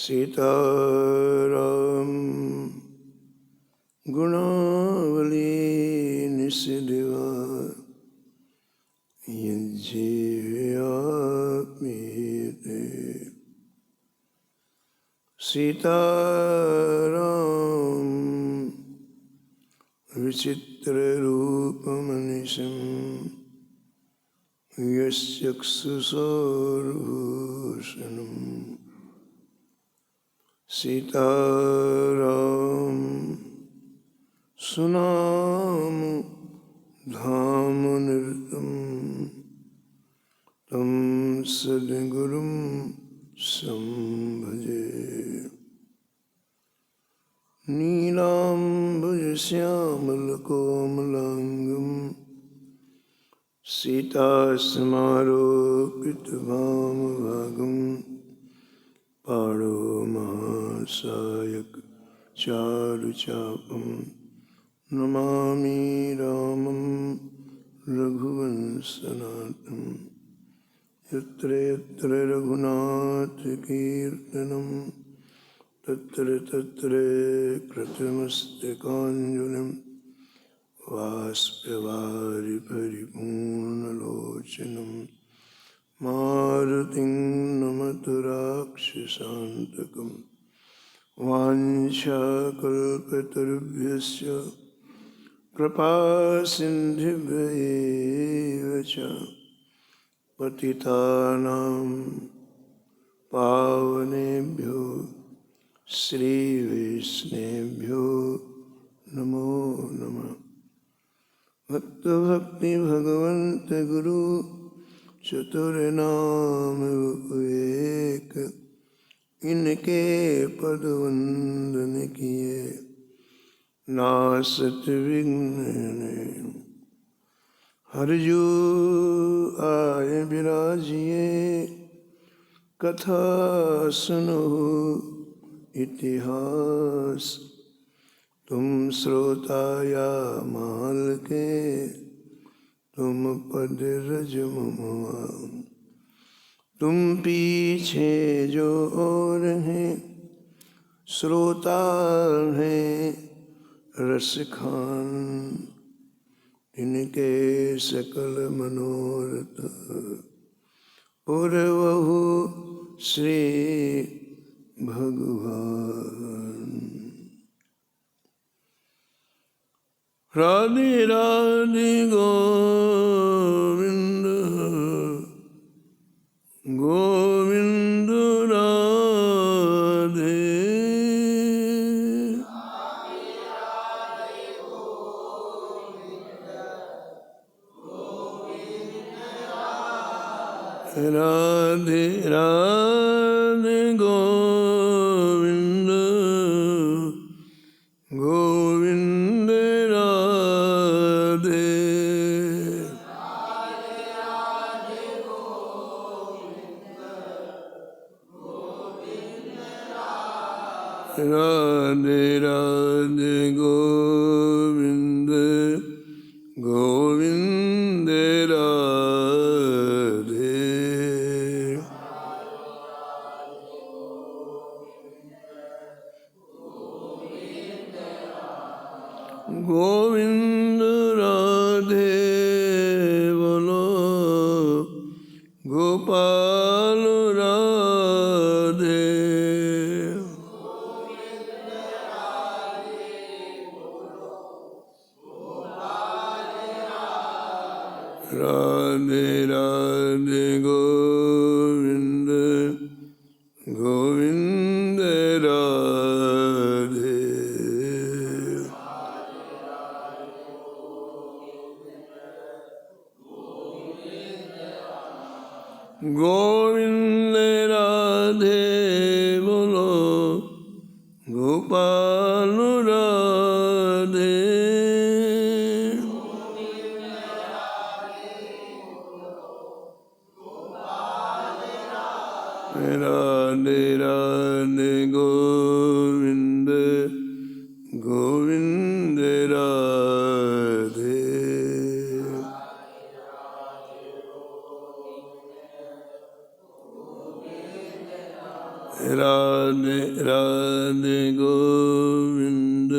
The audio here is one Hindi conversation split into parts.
सीताराम गुणावली निसिदिवा यज्जीव्याप्यते। सीताराम विचित्ररूपमनिशं यश्चक्षुषोर्भूषणम्। सीताराम सुनाम धाम निरतम तं सद्गुरुं संभजे। नीलाम्बुजश्यामलकोमलाङ्गं सीतास्मारोपितवामभागं पाणो महासायक चारुचापं नमामि रामं रघुवंशनाथं। यत्र यत्र रघुनाथकीर्तनं तत्र तत्र कृतमस्तकाञ्जलिं बाष्पवारि परिपूर्णलोचनं मारुतिं नमत राक्षसान्तकं। वाञ्छाकल्पतरुभ्यश्च कृपासिन्धुभ्यैव च पतितानां पावनेभ्यो श्रीवैष्णवेभ्यो नमो नमः। भक्ति भगवन्त गुरु चतुर्नाम एक, इनके पद वंदन किए नासत विघ्न। हरिजू आय विराजिए कथा सुनो इतिहास। तुम श्रोता या माल के तुम पद रज ममवा। तुम पीछे जो और हैं श्रोता हैं रस खान। इनके सकल मनोरथ पुरवहु श्री भगवान। राधे राधे गोविंद गोविंद राधे। राधे राधे गोविंद गोविंद राधे। राधे राधे गोविंद गोविंद राधे। गोविंद राधे बोलो गोपाल राधे। राधे राधे गोविंद गोविंद राधे। गोविंद राधे बोलो गोपाल राधे। राधे राधे गोविंद गोविंद राधे। राधे राधे गोविंद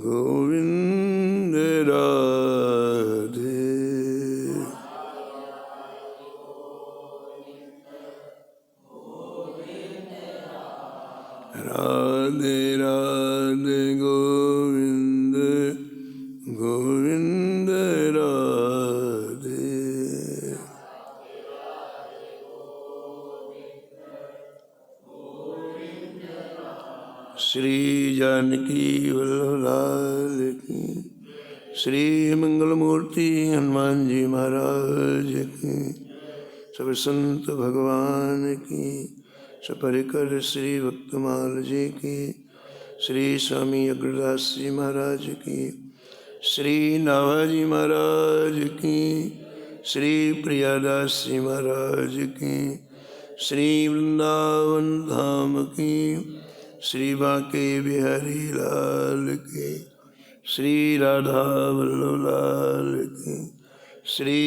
गोविंद राधे। राधे राधे गोविंद गोविंद राधे। श्री जानकी वल्लभ लाल की, श्री मंगल मूर्ति हनुमान जी महाराज की, सब संत भगवान की, सपरिकर श्री भक्तमाल जी की, श्री स्वामी अग्रदास जी महाराज की, श्री नाभाजी महाराज की, श्री प्रियादास जी महाराज की, श्री वृंदावन धाम की, श्री बांके बिहारी लाल की, श्री राधा वल्लभ लाल की, श्री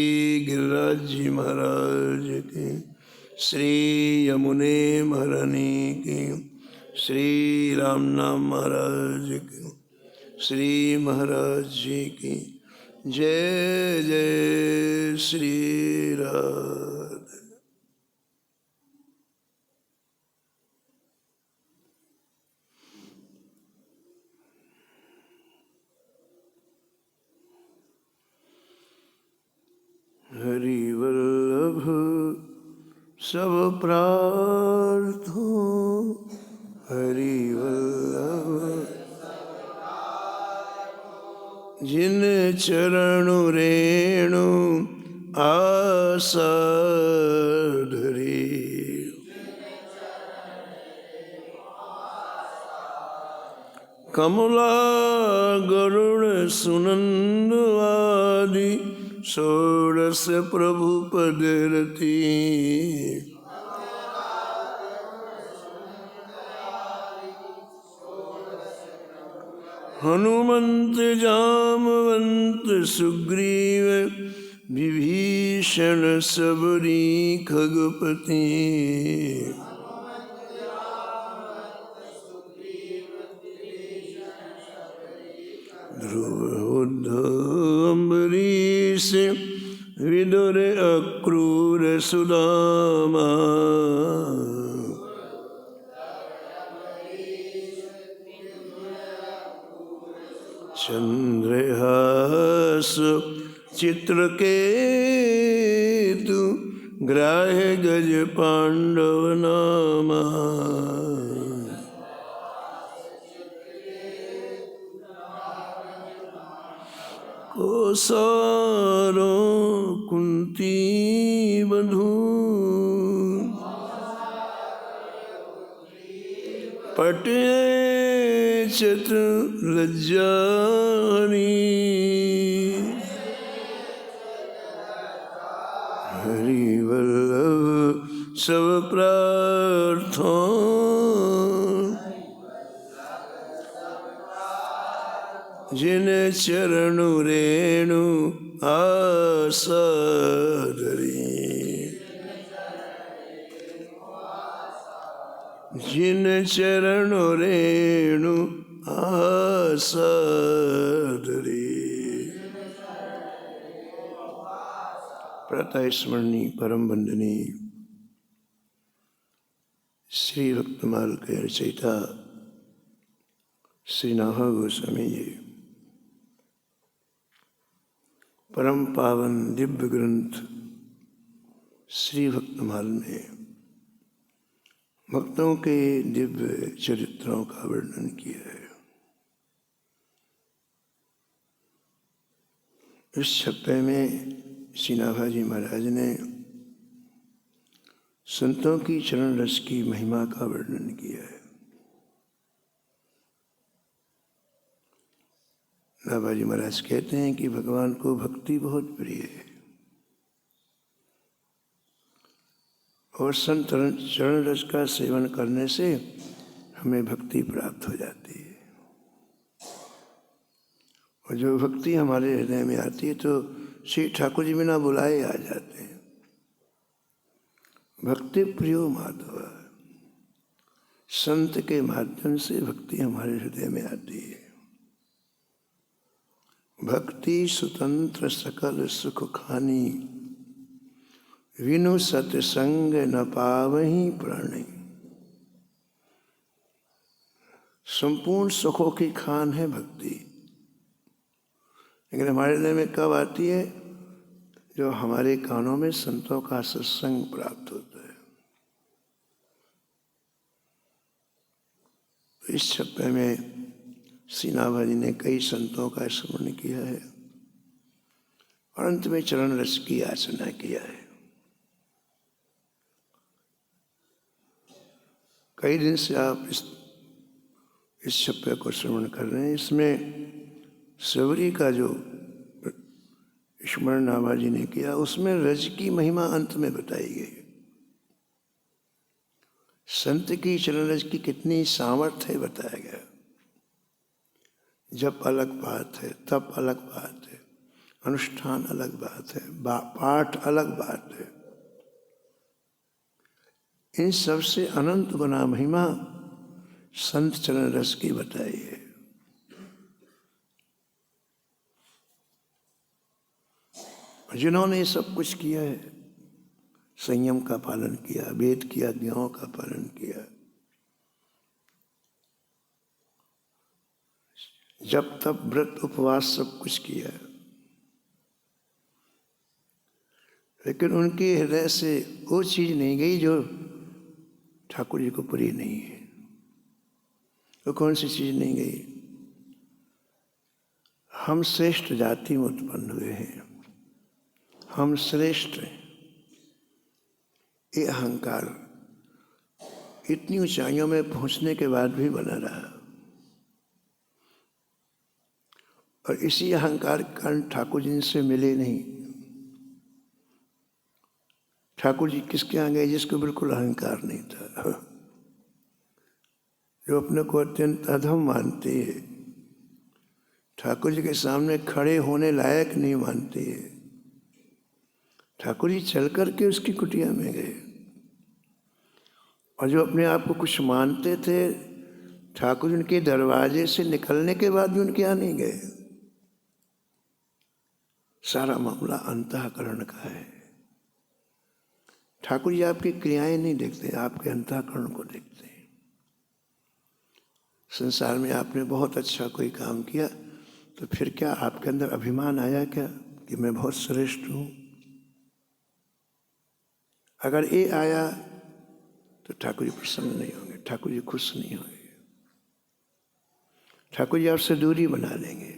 गिरिराज जी महाराज की, श्री यमुने महारानी की, श्री रामनाम महाराज की, श्री महाराज जी की जय जय श्री राधे। हरि वल्लभ सब प्रार्थों, हरि वल्लभ जिन चरणु रेणु आशा धरी, कमला गरुड़ सुनंद आदि षोडश प्रभु पद रति, हनुमंत जामवंत सुग्रीव विभीषण सबरी खगपति, ध्रुव अम्बरीश विदुर अक्रूर सुदामा, चंद्रहास चित्रकेतु ग्राह्य गज पांडव नामा, कोसारो कुंती बंधु पटे चतुर्लज्जानी, हरि वल्लभ सब प्रार्थों, जिन चरणु रेणु आशा धरी, जिन चरणु रेणु आशा धरी। प्रातः स्मरणी परम वंदनी श्री भक्तमाल के रचयिता श्री नाभा गोस्वामी जी परम पावन दिव्य ग्रंथ श्री भक्तमाल में भक्तों के दिव्य चरित्रों का वर्णन किया है। इस छप्पे में श्री नाभाजी महाराज ने संतों की चरण रस की महिमा का वर्णन किया है। नाभाजी महाराज कहते हैं कि भगवान को भक्ति बहुत प्रिय है और संत चरण रस का सेवन करने से हमें भक्ति प्राप्त हो जाती है। और जो भक्ति हमारे हृदय में आती है तो श्री ठाकुर जी बिना बुलाए आ जाते हैं। भक्ति प्रियो माधव, संत के माध्यम से भक्ति हमारे हृदय में आती है। भक्ति स्वतंत्र सकल सुख खानी, विनु सतसंग न पावहीं प्राणी। संपूर्ण सुखों की खान है भक्ति, लेकिन हमारे हृदय में कब आती है? जो हमारे कानों में संतों का सत्संग प्राप्त होता है। तो इस छप्पे में सीनाभाजी ने कई संतों का स्मरण किया है और अंत में चरण रस की याचना किया है। कई दिन से आप इस छप्पे को श्रवण कर रहे हैं। इसमें सबरी का जो स्मरण नाभाजी ने किया, उसमें रज की महिमा अंत में बताई गई। संत की चरण रज की कितनी सामर्थ्य है बताया गया। जप अलग बात है, तप अलग बात है, अनुष्ठान अलग बात है, पाठ अलग बात है। इन सब से अनंत गुना महिमा संत चरण रस की बताई है। जिन्होंने ये सब कुछ किया है, संयम का पालन किया, वेद की आज्ञाओं का पालन किया, जब तब व्रत उपवास सब कुछ किया, लेकिन उनके हृदय से वो चीज नहीं गई जो ठाकुर जी को प्रिय नहीं है। वो कौन सी चीज नहीं गई? हम श्रेष्ठ जाति में उत्पन्न हुए हैं, हम श्रेष्ठ हैं, ये अहंकार इतनी ऊंचाइयों में पहुंचने के बाद भी बना रहा। और इसी अहंकार के कारण ठाकुर जी से मिले नहीं। ठाकुर जी किसके यहाँ गए? जिसको बिल्कुल अहंकार नहीं था, जो अपने को अत्यंत अधम मानते हैं, ठाकुर जी के सामने खड़े होने लायक नहीं मानते हैं। ठाकुर जी चल करके उसकी कुटिया में गए, और जो अपने आप को कुछ मानते थे, ठाकुर जी उनके दरवाजे से निकलने के बाद भी उनके यहाँ नहीं गए। सारा मामला अंतःकरण का है। ठाकुर जी आपकी क्रियाएं नहीं देखते, आपके अंतःकरण को देखते हैं। संसार में आपने बहुत अच्छा कोई काम किया, तो फिर क्या आपके अंदर अभिमान आया क्या कि मैं बहुत श्रेष्ठ हूं? अगर ये आया तो ठाकुर जी प्रसन्न नहीं होंगे, ठाकुर जी खुश नहीं होंगे, ठाकुर जी आपसे दूरी बना लेंगे।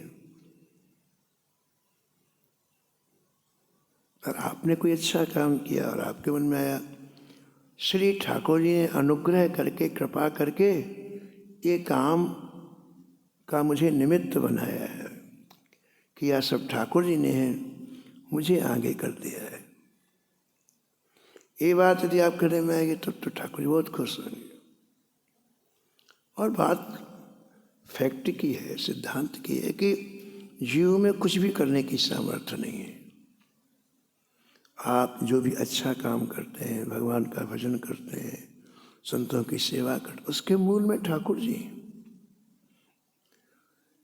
और आपने कोई अच्छा काम किया और आपके मन में आया, श्री ठाकुर जी ने अनुग्रह करके, कृपा करके ये काम का मुझे निमित्त बनाया है, कि यह सब ठाकुर जी ने है, मुझे आगे कर दिया है। ये बात यदि आप हृदय में आएगी तो ठाकुर जी बहुत खुश होंगे। और बात फैक्ट की है, सिद्धांत की है कि जीव में कुछ भी करने की सामर्थ्य नहीं है। आप जो भी अच्छा काम करते हैं, भगवान का भजन करते हैं, संतों की सेवा करते, उसके मूल में ठाकुर जी।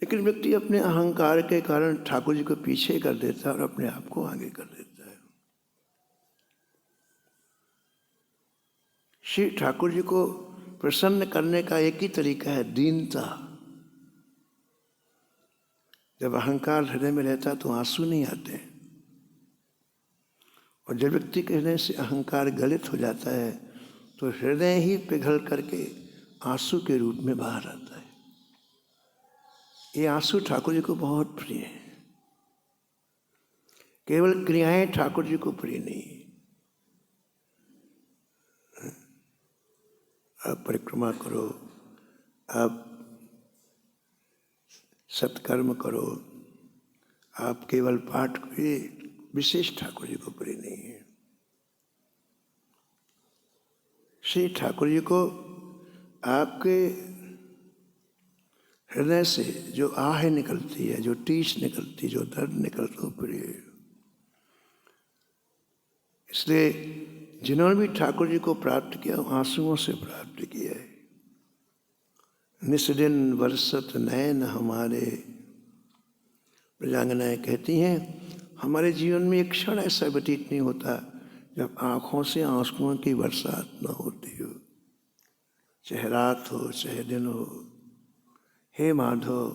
लेकिन व्यक्ति अपने अहंकार के कारण ठाकुर जी को पीछे कर देता है और अपने आप को आगे कर देता है। श्री ठाकुर जी को प्रसन्न करने का एक ही तरीका है, दीनता। जब अहंकार हृदय में रहता तो आंसू नहीं आते, और जब व्यक्ति के हृदय से अहंकार गलित हो जाता है तो हृदय ही पिघल करके आंसू के रूप में बाहर आता है। ये आंसू ठाकुर जी को बहुत प्रिय है। केवल क्रियाएं ठाकुर जी को प्रिय नहीं। आप परिक्रमा करो, आप सत्कर्म करो, आप केवल पाठ करिए, विशेष ठाकुर जी को प्रिय नहीं है। श्री ठाकुर जी को आपके हृदय से जो आह निकलती है, जो टीस निकलती, जो दर्द निकलता, वो प्रिय है। इसलिए जिन्होंने भी ठाकुर जी को प्राप्त किया, आंसुओं से प्राप्त किया है। निस्दिन बरसत नैन हमारे। प्रजांगनाएं कहती हैं हमारे जीवन में एक क्षण ऐसा व्यतीत नहीं होता जब आँखों से आंसुओं की बरसात न होती हो, चाहे रात हो चाहे दिन हो। हे माधव,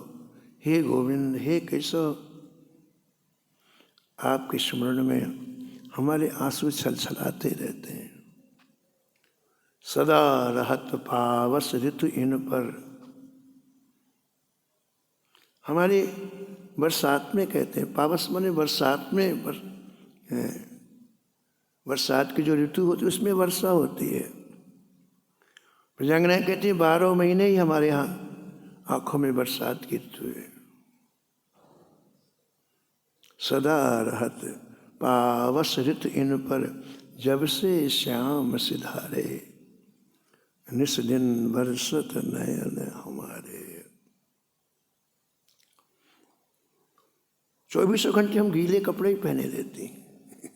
हे गोविंद, हे केशव, आपके स्मरण में हमारे आंसू छलछलाते रहते हैं। सदा रहत पावस ऋतु इन पर। हमारे बरसात में कहते हैं, पावस माने बरसात में, बरसात की जो ऋतु होती है उसमें वर्षा होती है। प्रजांगनाएं कहती है 12 महीने ही हमारे यहाँ आंखों में बरसात की ऋतु है। सदा रहत पावस ऋतु इन पर, जब से श्याम सिधारे, निस दिन बरसत नयन हमारे। 24 घंटे हम गीले कपड़े ही पहने रहते हैं।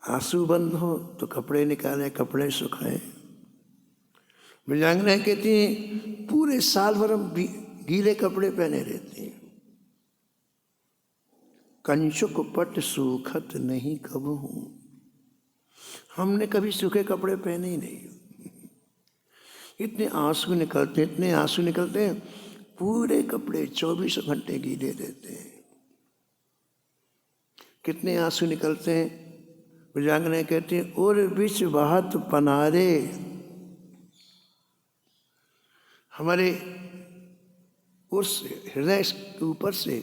आंसू बंद हो तो कपड़े निकालें, कपड़े सुखाएं। मृगांगनाएं कहती हैं पूरे साल भर हम गीले कपड़े पहने रहते हैं। कंचुक पट सूखत नहीं कब हूं, हमने कभी सूखे कपड़े पहने ही नहीं। इतने आंसू निकलते, इतने आंसू निकलते हैं, पूरे कपड़े 24 घंटे गीले रहते हैं। कितने आंसू निकलते हैं? मृगांगनाएं कहती हैं और बीच बहत पनारे। हमारे उस हृदय के ऊपर से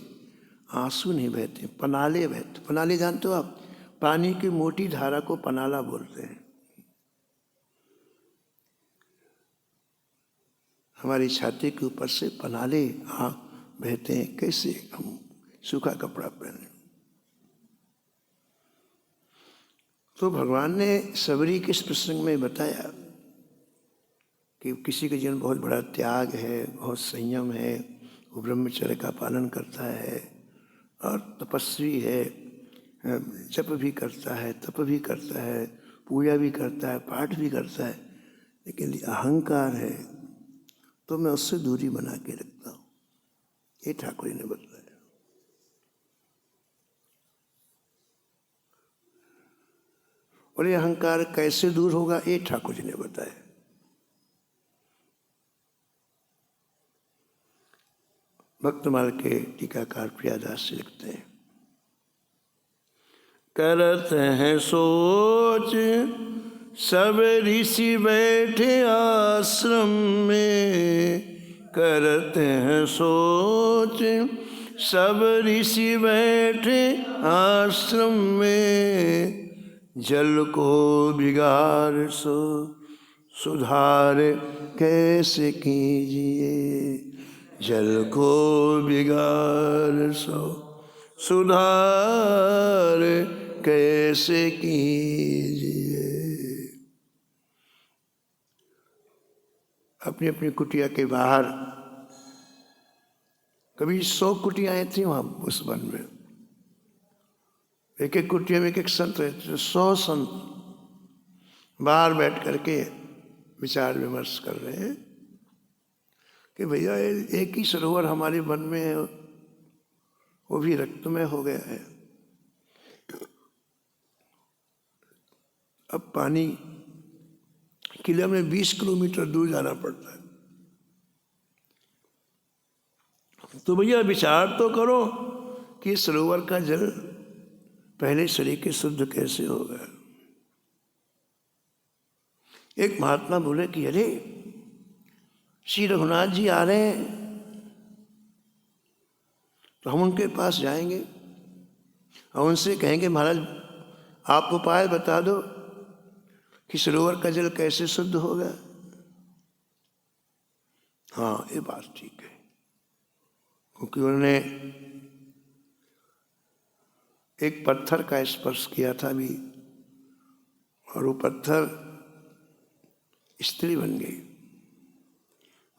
आंसू नहीं बहते, पनाले बहते। पनाले जानते हो आप? पानी की मोटी धारा को पनाला बोलते हैं। हमारी छाती के ऊपर से पनाले बहते हैं। कैसे हम सूखा कपड़ा पहने? तो भगवान ने सबरी के इस प्रसंग में बताया कि किसी के जीवन बहुत बड़ा त्याग है, बहुत संयम है, वो ब्रह्मचर्य का पालन करता है और तपस्वी है, जप भी करता है, तप भी करता है, पूजा भी करता है, पाठ भी करता है, लेकिन अहंकार है तो मैं उससे दूरी बना के रखता हूँ। ये ठाकुर जी ने बताया। और ये अहंकार कैसे दूर होगा, ये ठाकुर जी ने बताया। भक्तमाल के टीकाकार प्रियादास जी लिखते हैं, करत हैं सोच सब ऋषि बैठे आश्रम में, करत हैं सोच सब ऋषि बैठे आश्रम में, जल को बिगाड़ सो सुधार कैसे कीजिए, जल को बिगाड़ सो सुधार कैसे कीजिए। अपनी अपनी कुटिया के बाहर कभी 100 कुटियाएं थी वहां उस वन में। एक एक कुटिया में एक एक संत रहते, 100 संत बाहर बैठ करके विचार विमर्श कर रहे हैं कि भैया एक ही सरोवर हमारे वन में है, वो भी रक्तमय हो गया है। अब पानी किले में 20 किलोमीटर दूर जाना पड़ता है। तो भैया विचार तो करो कि सरोवर का जल पहले सरीके शुद्ध कैसे होगा। एक महात्मा बोले कि अरे श्री रघुनाथ जी आ रहे हैं, तो हम उनके पास जाएंगे और उनसे कहेंगे महाराज आप उपाय बता दो कि सरोवर का जल कैसे शुद्ध होगा। हाँ ये बात ठीक है, क्योंकि उन्होंने एक पत्थर का स्पर्श किया था अभी, और वो पत्थर स्त्री बन गई।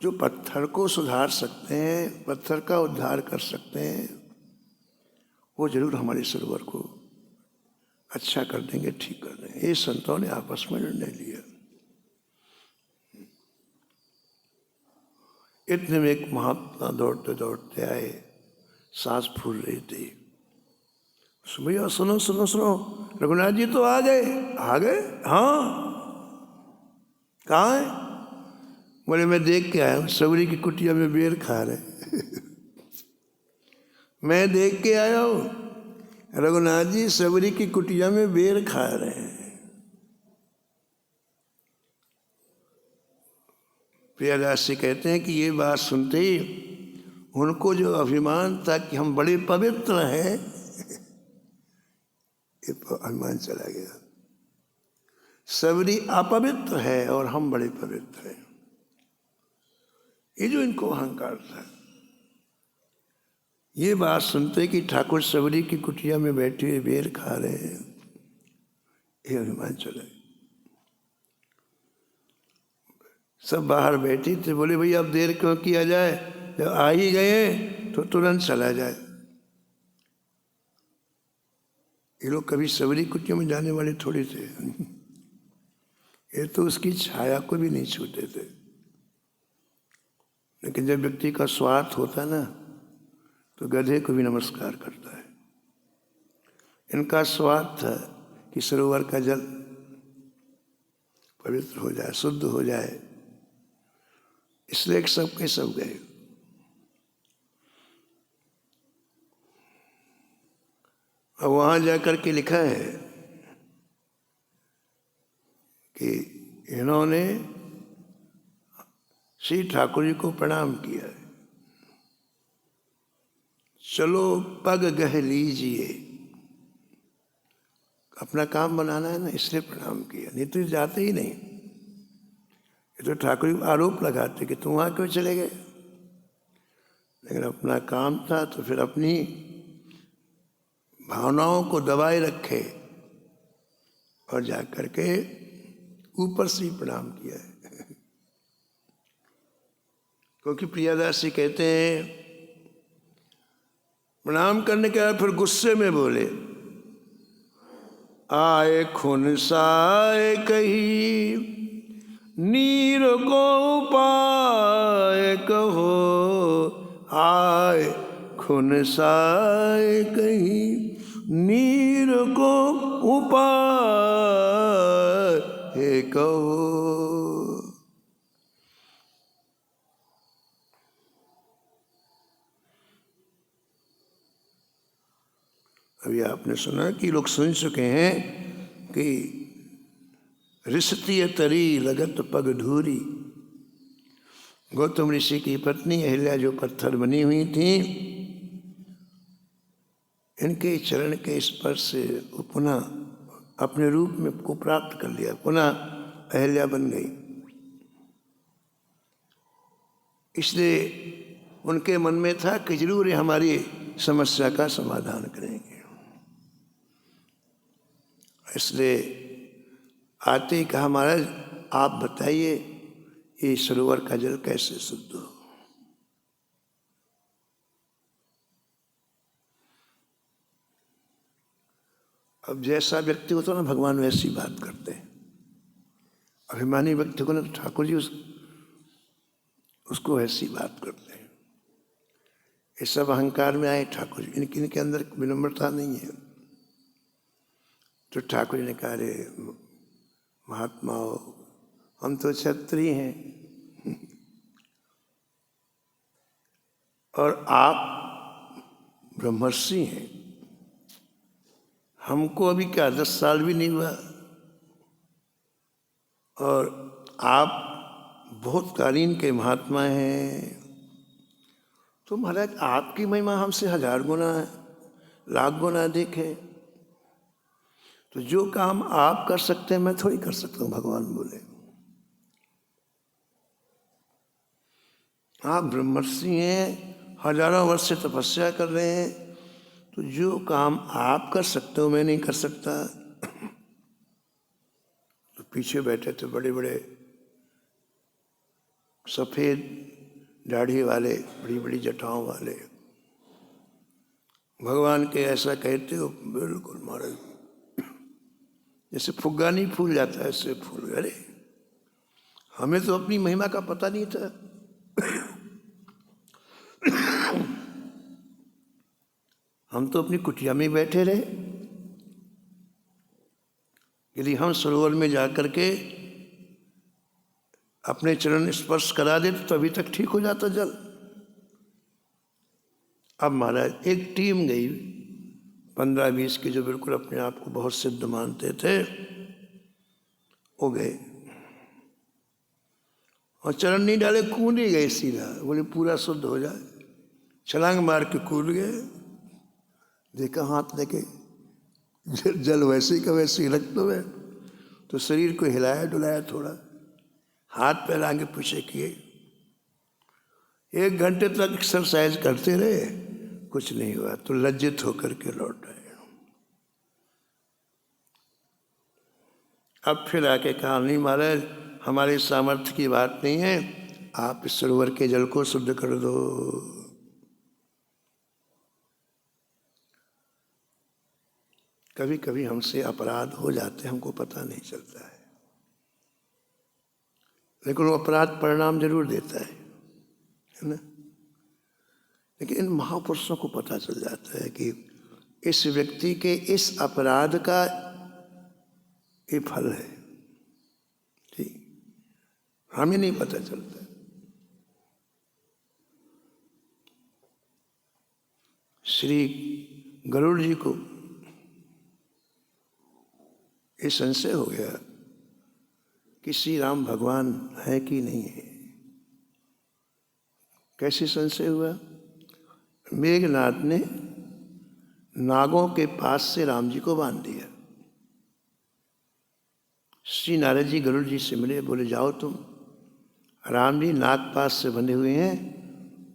जो पत्थर को सुधार सकते हैं, पत्थर का उद्धार कर सकते हैं, वो जरूर हमारे सरोवर को अच्छा कर देंगे, ठीक कर देंगे। ये संतों ने आपस में निर्णय लिया। इतने में एक महात्मा दौड़ते दौड़ते आए, सांस फूल रही थी। भैया सुनो सुनो सुनो, रघुनाथ जी तो आ गए। आ गए? हाँ। कहाँ है? बोले मैं देख के आया हूँ, सबरी की कुटिया में बेर खा रहे। मैं देख के आया हूँ रघुनाथ जी सबरी की कुटिया में बेर खा रहे हैं। प्रियदास जी कहते हैं कि ये बात सुनते ही उनको जो अभिमान था कि हम बड़े पवित्र हैं, ये अभिमान चला गया। सबरी अपवित्र है और हम बड़े पवित्र हैं, ये जो इनको अहंकार था। ये बात सुनते कि ठाकुर सबरी की कुटिया में बैठे हुए बेर खा रहे हैं, ये अभिमान चला गया। सब बाहर बैठी थे, बोले भैया अब देर क्यों किया जाए, जब आ ही गए तो तुरंत चला जाए। ये लोग कभी सबरी कुटिया में जाने वाले थोड़ी थे। ये तो उसकी छाया को भी नहीं छूते थे। लेकिन जब व्यक्ति का स्वार्थ होता ना, तो गधे को भी नमस्कार करता है। इनका स्वार्थ था कि सरोवर का जल पवित्र हो जाए, शुद्ध हो जाए, इसलिए सब के सब गए। अब वहां जाकर के लिखा है कि इन्होंने श्री ठाकुर जी को प्रणाम किया है। चलो पग गह लीजिए, अपना काम बनाना है ना, इसलिए प्रणाम किया, नहीं तो जाते ही नहीं। ये तो ठाकुर जी को आरोप लगाते कि तुम वहाँ क्यों चले गए। लेकिन अपना काम था तो फिर अपनी भावनाओं को दबाए रखे और जाकर के ऊपर से ही प्रणाम किया है। क्योंकि प्रियदास जी कहते हैं प्रणाम करने के बाद फिर गुस्से में बोले, आए खून साए कही नीर को पाए कहो, आए खून साए कही नीर को उपाय कहो। अभी आपने सुना कि लोग सुन चुके हैं कि रिश्ती तरी लगत पग धूरी। गौतम ऋषि की पत्नी अहिल्या जो पत्थर बनी हुई थी, इनके चरण के स्पर्श से वो पुनः अपने रूप में को प्राप्त कर लिया, पुनः अहिल्या बन गई। इसलिए उनके मन में था कि जरूर हमारी समस्या का समाधान करेंगे। इसलिए आते ही कहा, महाराज आप बताइए ये सरोवर का जल कैसे शुद्ध हो। अब जैसा व्यक्ति होता है ना, भगवान वैसी बात करते हैं। अभिमानी व्यक्ति को ना, तो ठाकुर जी उसको वैसी बात करते हैं। ये सब अहंकार में आए ठाकुर जी, इनके अंदर विनम्रता नहीं है। तो ठाकुर जी ने कहा, अरे महात्माओं, हम तो क्षत्रिय हैं और आप ब्रह्मर्षि हैं। हमको अभी क्या 10 साल भी नहीं हुआ और आप बहुत कालीन के महात्मा हैं। तो महाराज आपकी महिमा हमसे 1000 गुना, लाख गुना अधिक है। तो जो काम आप कर सकते हैं मैं थोड़ी कर सकता हूँ। भगवान बोले, आप ब्रह्मर्षि हैं, हजारों वर्ष से तपस्या कर रहे हैं, तो जो काम आप कर सकते हो मैं नहीं कर सकता। तो पीछे बैठे थे बड़े बड़े सफेद दाढ़ी वाले, बड़ी बड़ी जटाओं वाले। भगवान के ऐसा कहते हो, बिल्कुल महाराज जैसे फुग्गा नहीं फूल जाता है ऐसे फूल। अरे हमें तो अपनी महिमा का पता नहीं था। हम तो अपनी कुटिया में बैठे रहे। यदि हम सरोवर में जाकर के अपने चरण स्पर्श करा देते तो अभी तक ठीक हो जाता जल। अब महाराज एक टीम गई 15-20 की, जो बिल्कुल अपने आप को बहुत सिद्ध मानते थे, वो गए और चरण नहीं डाले, कूद ही गए सीधा। बोले पूरा शुद्ध हो जाए, छलांग मार के कूद गए। देखा हाथ लेके जल वैसे का वैसे ही रख दो। तो शरीर को हिलाया डुलाया, थोड़ा हाथ पैर आगे पीछे किए। 1 घंटे तक एक्सरसाइज करते रहे, कुछ नहीं हुआ। तो लज्जित होकर के लौट आए। अब फिर आके कहा, नहीं महाराज, हमारे सामर्थ्य की बात नहीं है, आप इस सरोवर के जल को शुद्ध कर दो। कभी कभी हमसे अपराध हो जाते, हमको पता नहीं चलता है, लेकिन वो अपराध परिणाम जरूर देता है ना। लेकिन इन महापुरुषों को पता चल जाता है कि इस व्यक्ति के इस अपराध का ये फल है। ठीक, हमें नहीं पता चलता। श्री गरुड़ जी को ये संशय हो गया कि श्री राम भगवान है कि नहीं है। कैसे संशय हुआ? मेघनाथ ने नागों के पास से राम जी को बांध दिया। श्री नारद जी गरुड़ जी से मिले, बोले जाओ तुम, राम जी नाग पास से बंधे हुए हैं,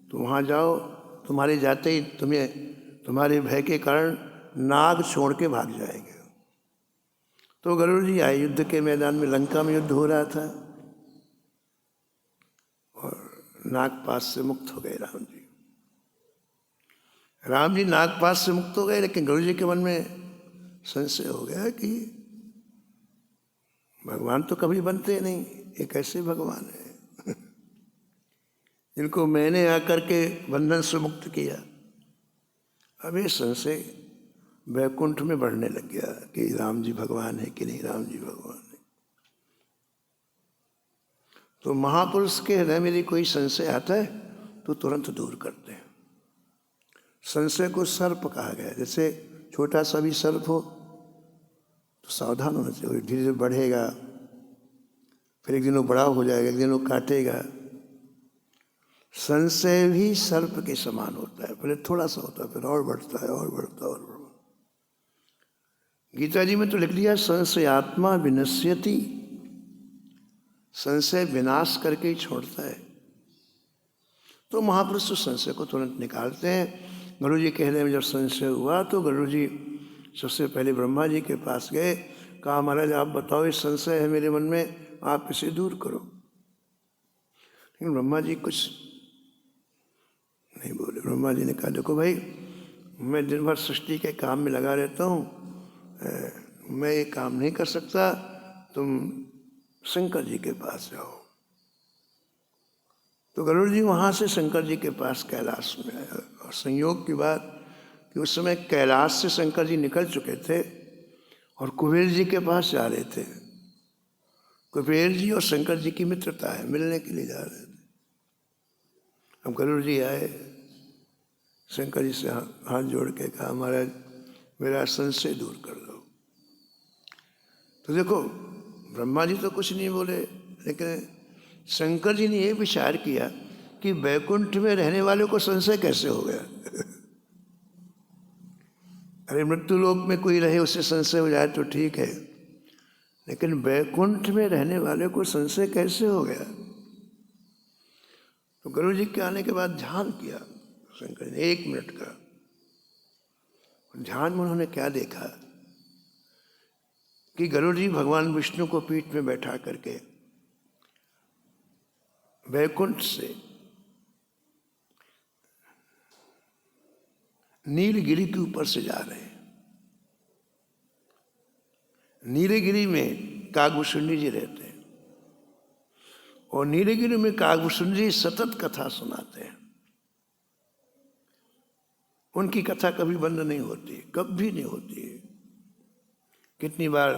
तो वहाँ जाओ, तुम्हारे जाते ही तुम्हारे भय के कारण नाग छोड़ के भाग जाएंगे। तो गरुड़ जी आए। युद्ध के मैदान में, लंका में युद्ध हो रहा था, और नागपाश से मुक्त हो गए राम जी। राम जी नागपाश से मुक्त हो गए, लेकिन गरुड़ जी के मन में संशय हो गया कि भगवान तो कभी बनते नहीं, ये कैसे भगवान है जिनको मैंने आकर के बंधन से मुक्त किया। अब ये संशय वैकुंठ में बढ़ने लग गया कि राम जी भगवान है कि नहीं, राम जी भगवान है। तो महापुरुष के हृदय में यदि कोई संशय आता है तो तुरंत दूर करते हैं। संशय को सर्प कहा गया। जैसे छोटा सा भी सर्प हो तो सावधान होना चाहिए, धीरे धीरे बढ़ेगा, फिर एक दिन वो बड़ा हो जाएगा, एक दिन वो काटेगा। संशय भी सर्प के समान होता है, पहले थोड़ा सा होता है, फिर और बढ़ता है, और बढ़ता है, और बढ़ता है। गीता जी में तो लिख लिया, संशयात्मा विनश्यति, संशय विनाश करके ही छोड़ता है। तो महापुरुष उस संशय को तुरंत निकालते हैं। गरुड़ जी के हृदय में जब संशय हुआ तो गरुड़ जी सबसे पहले ब्रह्मा जी के पास गए, कहा महाराज आप बताओ, इस संशय है मेरे मन में, आप इसे दूर करो। लेकिन ब्रह्मा जी कुछ नहीं बोले। ब्रह्मा जी ने कहा देखो भाई, मैं दिन भर सृष्टि के काम में लगा रहता हूँ, मैं ये काम नहीं कर सकता, तुम शंकर जी के पास जाओ। तो गरुड़ जी वहाँ से शंकर जी के पास कैलाश में आए। और संयोग की बात कि उस समय कैलाश से शंकर जी निकल चुके थे और कुबेर जी के पास जा रहे थे। कुबेर जी और शंकर जी की मित्रता है, मिलने के लिए जा रहे थे। अब गरुड़ जी आए, शंकर जी से हाथ जोड़ के कहा महाराज मेरा संशय दूर कर दो। तो देखो ब्रह्मा जी तो कुछ नहीं बोले, लेकिन शंकर जी ने ये विचार किया कि वैकुंठ में रहने वाले को संशय कैसे हो गया अरे मृत्यु लोक में कोई रहे उससे संशय हो जाए तो ठीक है, लेकिन वैकुंठ में रहने वाले को संशय कैसे हो गया। तो गुरु जी के आने के बाद ध्यान किया शंकर ने 1 मिनट का। ध्यान में उन्होंने क्या देखा कि गरुड़ जी भगवान विष्णु को पीठ में बैठा करके वैकुंठ से नीलगिरी के ऊपर से जा रहे हैं। नीलगिरी में कागभूषुंडी जी रहते हैं और नीलगिरी में कागभूषुंडी जी सतत कथा सुनाते हैं। उनकी कथा कभी बंद नहीं होती, कभी नहीं होती। कितनी बार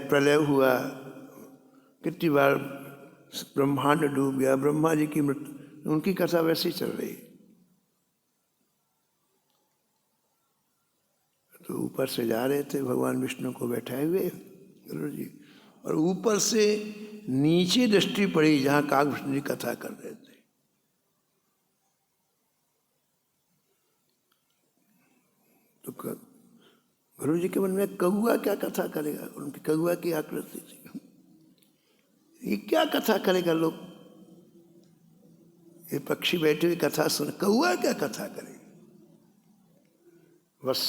प्रलय हुआ, कितनी बार ब्रह्मांड डूब गया, ब्रह्मा जी की मृत्यु, उनकी कथा वैसे ही चल रही। तो ऊपर से जा रहे थे भगवान विष्णु को बैठाए हुए गुरु जी, और ऊपर से नीचे दृष्टि पड़ी जहाँ कागभूषण जी कथा कर रहे थे। तो गुरु जी के मन में कौआ क्या कथा करेगा, उनकी कौआ की आकृति थी, ये क्या कथा करेगा, लोग ये पक्षी बैठे हुए कथा सुन, कौआ क्या कथा करेगा। बस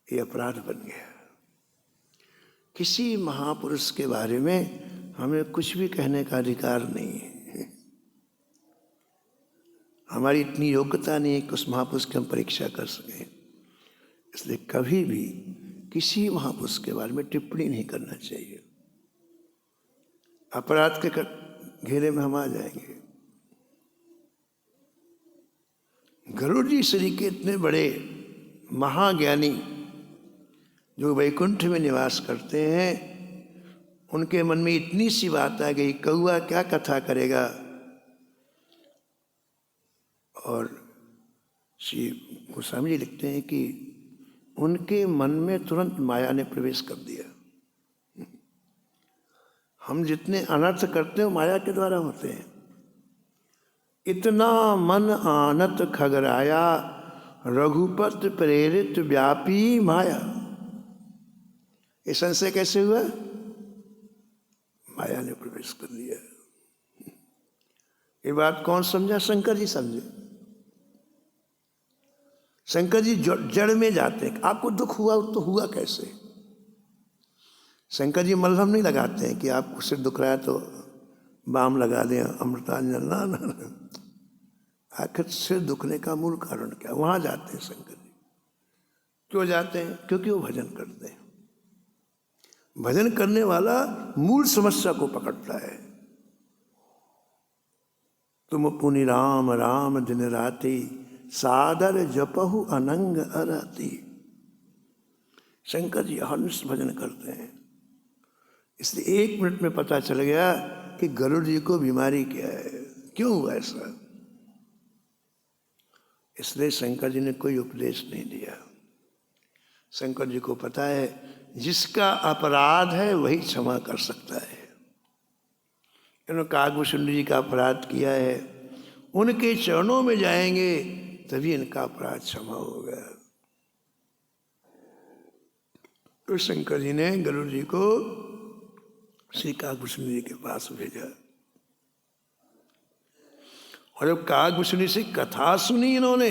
ये अपराध बन गया। किसी महापुरुष के बारे में हमें कुछ भी कहने का अधिकार नहीं है। हमारी इतनी योग्यता नहीं है कि उस महापुरुष की हम परीक्षा कर सकें। इसलिए कभी भी किसी महापुरुष के बारे में टिप्पणी नहीं करना चाहिए। अपराध के घेरे में हम आ जाएंगे। गरुड़ जी श्री के इतने बड़े महाज्ञानी जो वैकुंठ में निवास करते हैं, उनके मन में इतनी सी बात आ गई, कौआ क्या कथा करेगा। और श्री गोस्वामी जी लिखते हैं कि उनके मन में तुरंत माया ने प्रवेश कर दिया। हम जितने अनर्थ करते हैं माया के द्वारा होते हैं। इतना मन आनत खगराया, रघुपत प्रेरित व्यापी माया। ये संशय कैसे हुआ? माया ने प्रवेश कर दिया। ये बात कौन समझा? शंकर जी समझे। शंकर जी जड़ में जाते हैं। आपको दुख हुआ तो हुआ कैसे? शंकर जी मलहम नहीं लगाते हैं कि आपको सिर दुख रहा है तो बाम लगा दें, अमृतांजन, ना। आखिर सिर दुखने का मूल कारण क्या? वहां जाते हैं शंकर जी। क्यों जाते हैं? क्योंकि वो भजन करते हैं। भजन करने वाला मूल समस्या को पकड़ता है। तुम पुनि राम राम दिन राति, सादर जपहु अनंग अराती। शंकर जी हंस भजन करते हैं। इसलिए 1 मिनट में पता चल गया कि गरुड़ जी को बीमारी क्या है, क्यों हुआ ऐसा। इसलिए शंकर जी ने कोई उपदेश नहीं दिया। शंकर जी को पता है जिसका अपराध है वही क्षमा कर सकता है। इन्होंने कागभूषण जी का अपराध किया है, उनके चरणों में जाएंगे तभी इनका अपराध क्षमा होगा। तो शंकर जी ने गरुड़ जी को श्री कागभूषण जी के पास भेजा। और जब कागभूषण जी से कथा सुनी इन्होंने,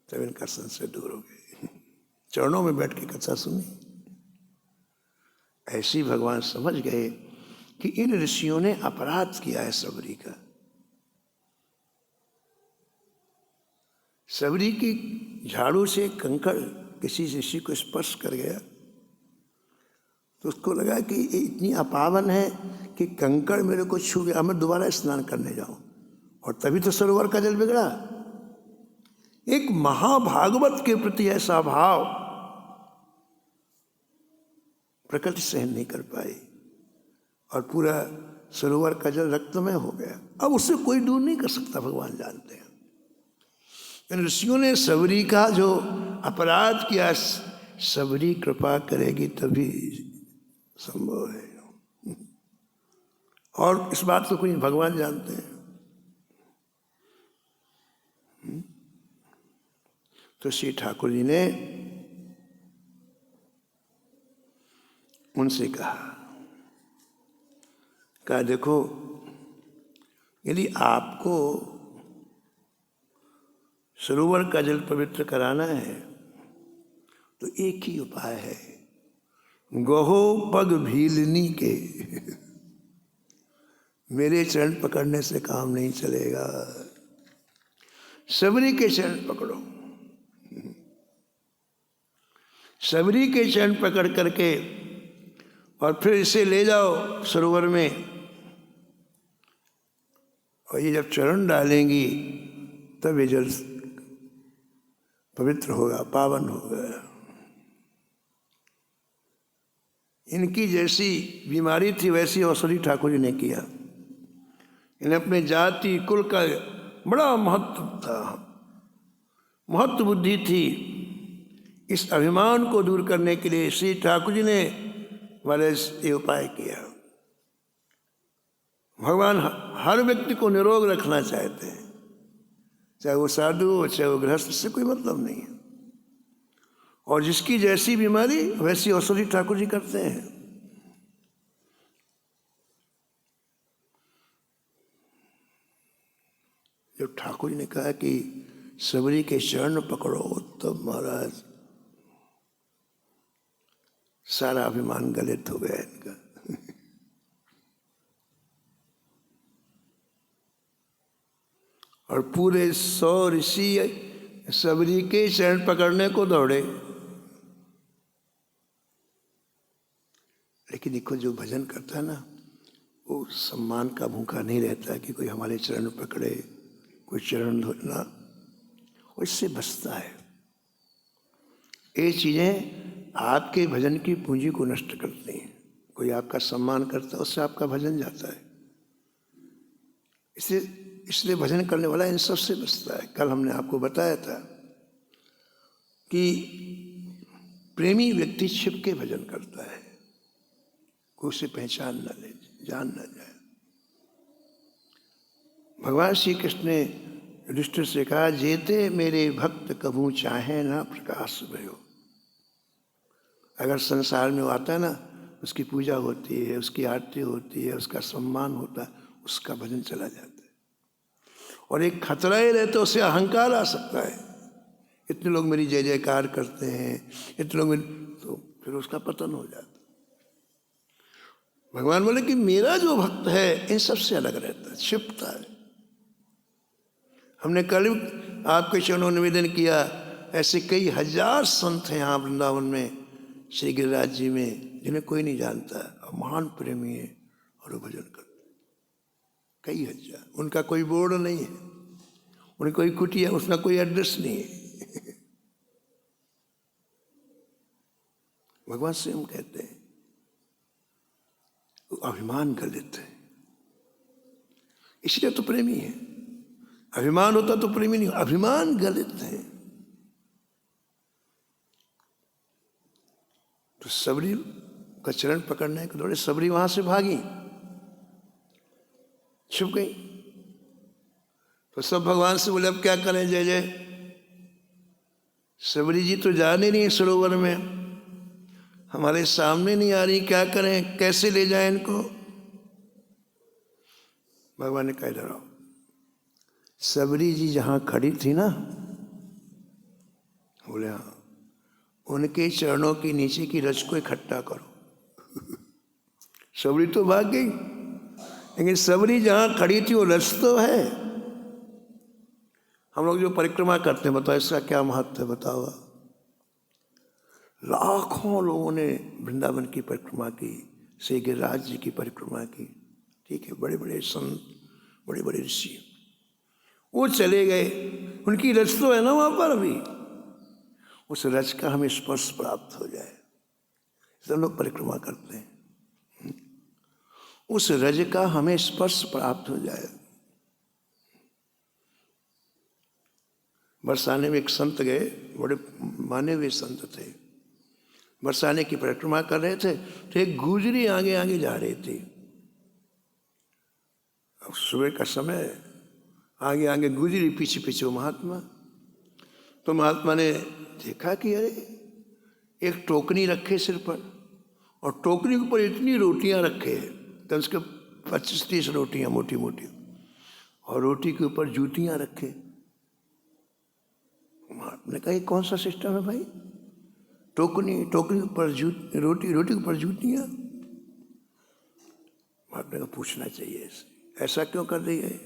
तब इनका संशय दूर हो गया। चरणों में बैठ के कथा सुनी। ऐसी भगवान समझ गए कि इन ऋषियों ने अपराध किया है सबरी का। सबरी की झाड़ू से कंकड़ किसी ऋषि को स्पर्श कर गया तो उसको लगा कि ये इतनी अपावन है कि कंकड़ मेरे को छू गया, मैं दोबारा स्नान करने जाऊं। और तभी तो सरोवर का जल बिगड़ा। एक महाभागवत के प्रति ऐसा भाव प्रकृति सहन नहीं कर पाई और पूरा सरोवर का जल रक्तमय हो गया। अब उससे कोई दूर नहीं कर सकता, भगवान जानते हैं। इन ऋषियों ने सबरी का जो अपराध किया, सबरी कृपा करेगी तभी संभव है। और इस बात को कोई भगवान जानते हैं। तो श्री ठाकुर जी ने उनसे कहा देखो, यदि आपको सरोवर का जल पवित्र कराना है तो एक ही उपाय है, गहो पग भीलनी के। मेरे चरण पकड़ने से काम नहीं चलेगा, सबरी के चरण पकड़ो। सबरी के चरण पकड़ करके और फिर इसे ले जाओ सरोवर में, और ये जब चरण डालेंगी तब ये जल पवित्र होगा, पावन होगा। इनकी जैसी बीमारी थी वैसी औषधि ठाकुर जी ने किया। इन्हें अपने जाति कुल का बड़ा महत्व था, महत्व बुद्धि थी। इस अभिमान को दूर करने के लिए श्री ठाकुर जी ने वाले ये उपाय किया। भगवान हर व्यक्ति को निरोग रखना चाहते हैं, चाहे वो साधु हो चाहे वो गृहस्थ, इससे कोई मतलब नहीं है। और जिसकी जैसी बीमारी वैसी औषधि ठाकुर जी करते हैं। जब ठाकुर जी ने कहा कि सबरी के चरण पकड़ो, तब महाराज सारा अभिमान गलित हो गया इनका। और पूरे 100 ऋषि सबरी के चरण पकड़ने को दौड़े। लेकिन देखो, जो भजन करता है ना, वो सम्मान का भूखा नहीं रहता कि कोई हमारे चरण पकड़े, कोई चरण धोना, वो इससे बचता है। ये चीज़ें आपके भजन की पूंजी को नष्ट करती हैं। कोई आपका सम्मान करता है, उससे आपका भजन जाता है। इसलिए भजन करने वाला इन सब से बचता है। कल हमने आपको बताया था कि प्रेमी व्यक्ति छिप के भजन करता है, कोई उसे पहचान न ले, जान न जाए। भगवान श्री कृष्ण ने युधिष्ठिर से कहा, जेते मेरे भक्त कभू चाहे ना प्रकाश भयो। अगर संसार में वो आता है ना, उसकी पूजा होती है, उसकी आरती होती है, उसका सम्मान होता है, उसका भजन चला जाता है। और एक खतरा ही रहता है, उससे अहंकार आ सकता है। इतने लोग मेरी जय जयकार करते हैं, इतने लोग तो फिर उसका पतन हो जाता है। भगवान बोले कि मेरा जो भक्त है इन सबसे अलग रहता है, छिपता है। हमने कल आपके चरणों निवेदन किया, ऐसे कई हजार संत हैं यहाँ वृंदावन में, श्री गिरिराज जी में, जिन्हें कोई नहीं जानता और महान प्रेमी है और वो भजन करते। कई हजार, उनका कोई बोर्ड नहीं है, उनकी कोई कुटिया, उसका कोई एड्रेस नहीं है। भगवान से हम कहते हैं अभिमान गलित है, इसलिए तो प्रेमी है। अभिमान होता तो प्रेमी नहीं, अभिमान गलित है। तो सबरी का चरण पकड़ने के दौड़े, सबरी वहां से भागी, छुप गई। तो सब भगवान से बोले अब क्या करें जय जय। सबरी जी तो जा नहीं रही सरोवर में, हमारे सामने नहीं आ रही, क्या करें, कैसे ले जाएं इनको। भगवान ने कहा इधर आओ। सबरी जी जहां खड़ी थी ना, बोले हाँ, उनके चरणों के नीचे की रज को इकट्ठा करो। सबरी तो भाग गई, लेकिन सबरी जहां खड़ी थी वो रज तो है। हम लोग जो परिक्रमा करते हैं, बताओ इसका क्या महत्व है, बताओ। लाखों लोगों ने वृंदावन की परिक्रमा की, श्री गिरिराज जी की परिक्रमा की, ठीक है, बड़े बड़े संत, बड़े बड़े ऋषि, वो चले गए, उनकी रज तो है ना वहां पर अभी। उस रज का हमें स्पर्श प्राप्त हो जाए, सब लोग परिक्रमा करते हैं, उस रज का हमें स्पर्श प्राप्त हो जाए। बरसाने में एक संत गए, बड़े माने हुए संत थे, बरसाने की परिक्रमा कर रहे थे, तो एक गुजरी आगे आगे जा रही थी। अब सुबह का समय, आगे आगे गुजरी, पीछे पीछे वो महात्मा। तो महात्मा ने देखा कि अरे एक टोकनी रखे सिर पर, और टोकनी के ऊपर इतनी रोटियां रखे हैं, तो उसके 25-30 रोटियां मोटी मोटी, और रोटी के ऊपर जूतियां रखे। महात्मा ने कहा ये कौन सा सिस्टम है भाई, टोकनी के ऊपर रोटी के ऊपर जूतियां। महात्मा को पूछना चाहिए ऐसा क्यों कर रही है।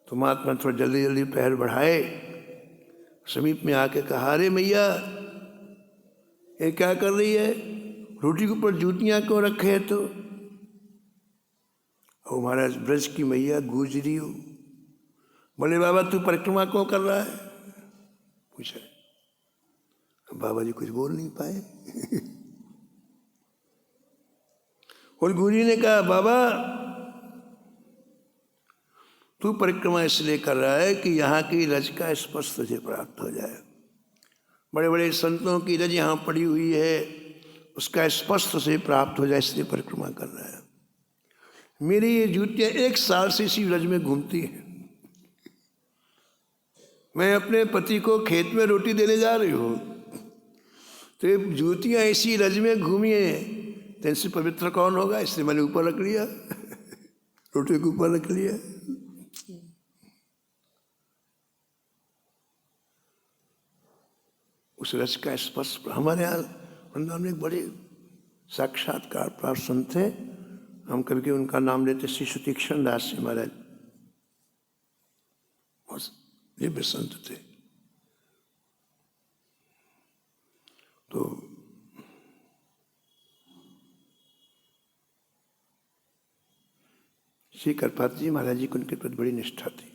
तो महात्मा थोड़ा जल्दी जल्दी पैर बढ़ाए, समीप में आके कहा, अरे मैया ये क्या कर रही है, रोटी के ऊपर जूतियां क्यों रखे है। तो और महाराज ब्रज की मैया गुजरी हो, बोले बाबा तू परिक्रमा क्यों कर रहा है? पूछा। बाबा जी कुछ बोल नहीं पाए। और गुरु जी ने कहा बाबा तू परिक्रमा इसलिए कर रहा है कि यहाँ की रज का स्पर्श तुझे प्राप्त हो जाए। बड़े बड़े संतों की रज यहाँ पड़ी हुई है, उसका स्पर्श तुझे प्राप्त हो जाए, इसलिए परिक्रमा कर रहा है। मेरी ये जूतियाँ 1 साल से इसी रज में घूमती हैं। मैं अपने पति को खेत में रोटी देने जा रही हूँ, तो ये जूतियाँ इसी रज में घूमी हैं, तो इनसे पवित्र कौन होगा? इसलिए मैंने ऊपर रख लिया। रोटी के ऊपर रख लिया। उस रज का स्पर्श हमारे यहाँ वृंदावन में एक बड़े साक्षात्कार प्राप्त संत थे, हम कभी कभी उनका नाम लेते, श्री सुतीक्षण दास जी महाराज। दिव्य संत थे। तो श्री करपात्री जी महाराज जी को उनके प्रति बड़ी निष्ठा थी।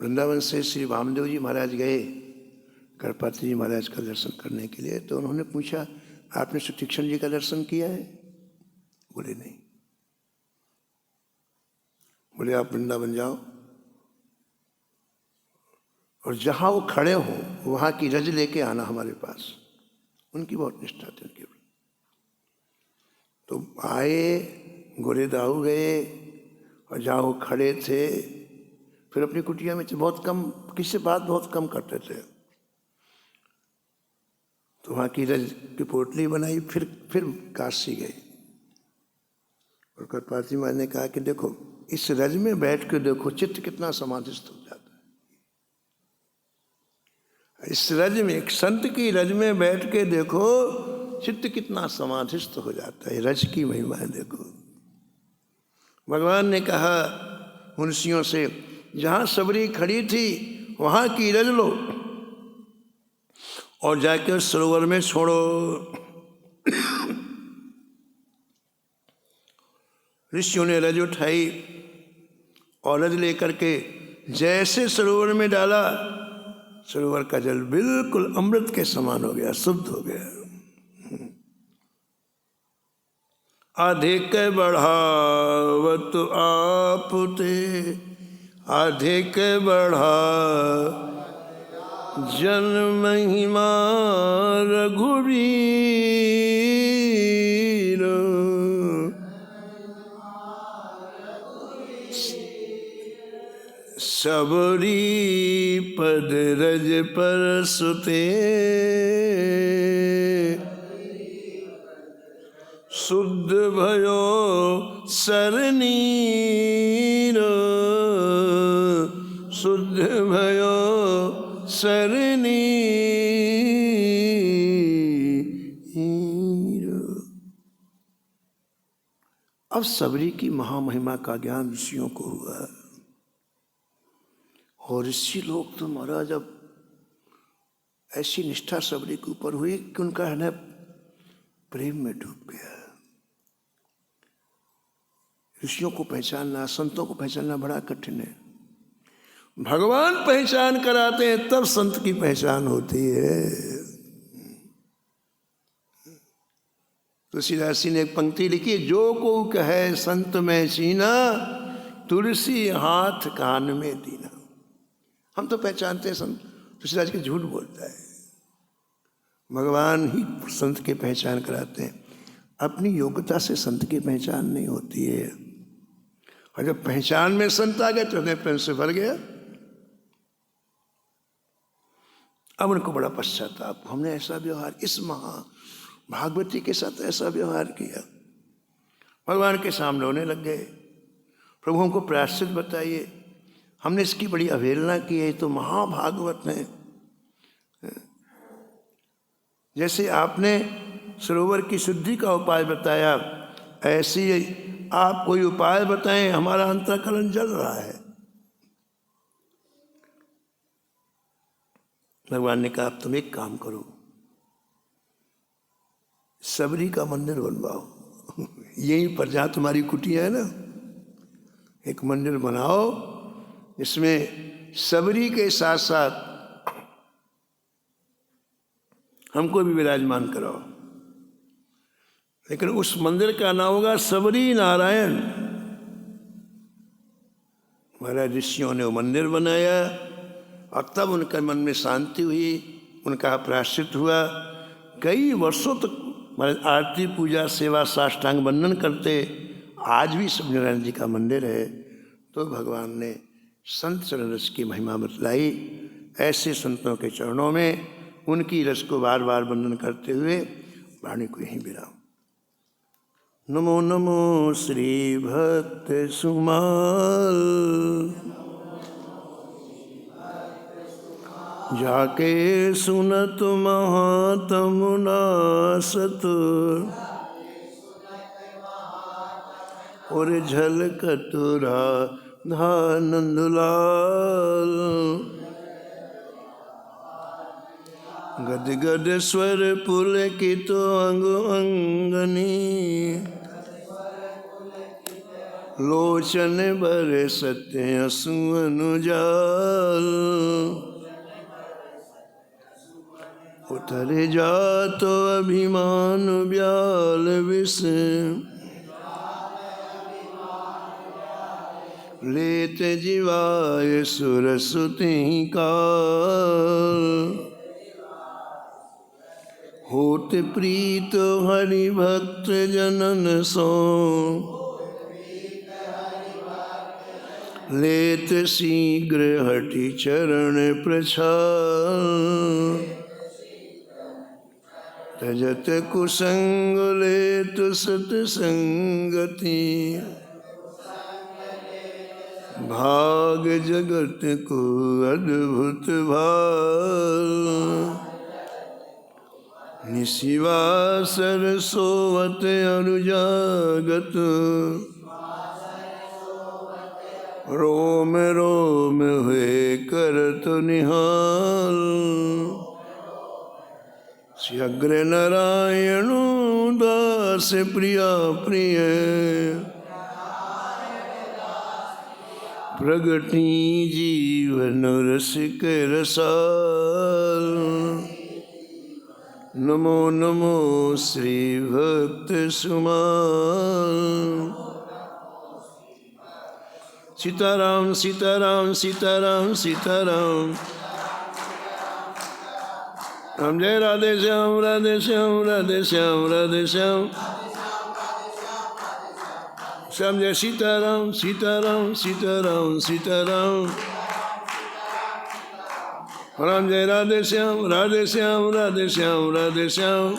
वृंदावन से श्री वामदेव जी महाराज गए करपात्री जी महाराज का दर्शन करने के लिए, तो उन्होंने पूछा आपने सुतीक्षण जी का दर्शन किया है? बोले नहीं। बोले आप वृंदावन जाओ और जहां वो खड़े हो वहां की रज लेके आना हमारे पास। उनकी बहुत निष्ठा थी उनके। तो आए, गोरेदाऊ गए और जहाँ वो खड़े थे, फिर अपनी कुटिया में बहुत कम, किसी से बात बहुत कम करते थे। तो वहाँ की रज की पोटली बनाई, फिर काशी गए। और करपात्री महाराज ने कहा कि देखो इस रज में बैठ के देखो चित्त कितना समाधिस्थ हो जाता है। इस रज में, एक संत की रज में बैठ के देखो चित्त कितना समाधिस्थ हो जाता है। रज की महिमा है देखो। भगवान ने कहा मुंशियों से जहाँ सबरी खड़ी थी वहाँ की रज लो और जाकर सरोवर में छोड़ो। ऋषियों ने रज उठाई और रज लेकर के जैसे सरोवर में डाला, सरोवर का जल बिल्कुल अमृत के समान हो गया, शुद्ध हो गया। अधिक बढ़ावत आप ते, अधिक बढ़ा जन महिमा रघुवीर। सबरी पद रज पर सुते, शुद्ध भयो सरनीर, शुद्ध भयो सरनीर। अब सबरी की महामहिमा का ज्ञान ऋषियों को हुआ, और ऋषि लोग तो महाराज अब ऐसी निष्ठा सबरी के ऊपर हुई कि उनका हृदय प्रेम में डूब गया। ऋषियों को पहचानना, संतों को पहचानना बड़ा कठिन है। भगवान पहचान कराते हैं तब संत की पहचान होती है। तुलसीदास जी ने एक पंक्ति लिखी, जो को कहे संत में सीना, तुलसी हाथ कान में दीना। हम तो पहचानते हैं संत, तुलसीदास के झूठ बोलता है। भगवान ही संत की पहचान कराते हैं। अपनी योग्यता से संत की पहचान नहीं होती है। और जब पहचान में संत आ गए तो हृदय प्रेम से भर गया। अब उनको बड़ा पश्चाताप, हमने ऐसा व्यवहार, इस भागवती के साथ ऐसा व्यवहार किया। भगवान के सामने होने लग गए, प्रभु हमको प्रायश्चित बताइए, हमने इसकी बड़ी अवहेलना की है, तो महाभागवत है। जैसे आपने सरोवर की शुद्धि का उपाय बताया, ऐसे ही आप कोई उपाय बताएं, हमारा अंतःकरण जल रहा है। भगवान ने कहा, अब तुम एक काम करो, सबरी का मंदिर बनवाओ। यहीं पर जहाँ तुम्हारी कुटिया है ना, एक मंदिर बनाओ जिसमें सबरी के साथ साथ हमको भी विराजमान कराओ। लेकिन उस मंदिर का नाम होगा सबरी नारायण। महाराज ऋषियों ने वो मंदिर बनाया और तब उनके मन में शांति हुई, उनका प्रायश्चित हुआ। कई वर्षों तक महाराज आरती पूजा सेवा साष्टांग वंदन करते। आज भी सत्यनारायण जी का मंदिर है। तो भगवान ने संत चरण रस की महिमा बतलाई। ऐसे संतों के चरणों में उनकी रस को बार बार वंदन करते हुए वाणी को यहीं विराम। नमो नमो श्री भक्त सुमाल, जाके सुनत महात्म नासत, और झलकत राधा नंदलाल। गद गद स्वर पुलकित अंग अंगनी, लोचन बरसत असु अनुजाल। उतर जातो अभिमान ब्याल विष, लेत जीवाय सुरसुति काल। होत प्रीत हरि भक्त जनन सो, लेत शीघ्र हटि चरण प्रछाल। तजत कुसंग लेत सतसंगति, भाग जगत को अद्भुत भाल। निशिवासर सोवत अनुजागत, रोम रोम हुए करत निहाल। श्री अग्र नारायण दास प्रिया प्रिय, प्रगति जीवन रसिक रसाल। नमो नमो श्री भक्त सुमाल। सीताराम सीताराम सीताराम सीताराम। राम जय राधे श्याम राधे श्याम राधे श्याम राधे श्याम। श्याम जय सीताराम सीताराम सीताराम सीताराम। राम जय राधे श्याम राधे श्याम राधे श्याम राधे श्याम।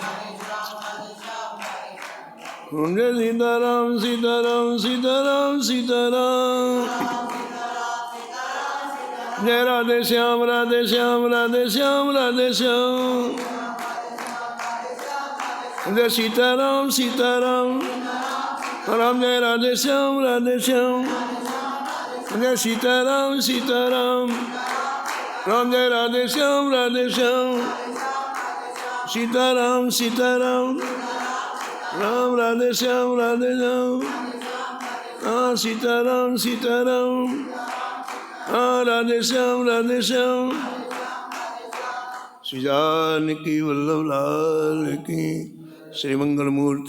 राम जय सीताराम सीताराम सीताराम सीताराम। जय राधे श्याम राधे श्याम राधे श्याम राधे श्याम। जय सीताराम सीताराम। राम जय राधे श्याम राधे श्याम। जय सीताराम सीताराम। राम जय राधे श्याम राधे श्याम। सीताराम सीताराम। राम राधे श्याम राधे श्याम। हाँ सीताराम सीताराम। हाँ राधे श्याम राधे श्याम। श्री जानकी वल्लभ लाल की। श्री मंगल मूर्ति।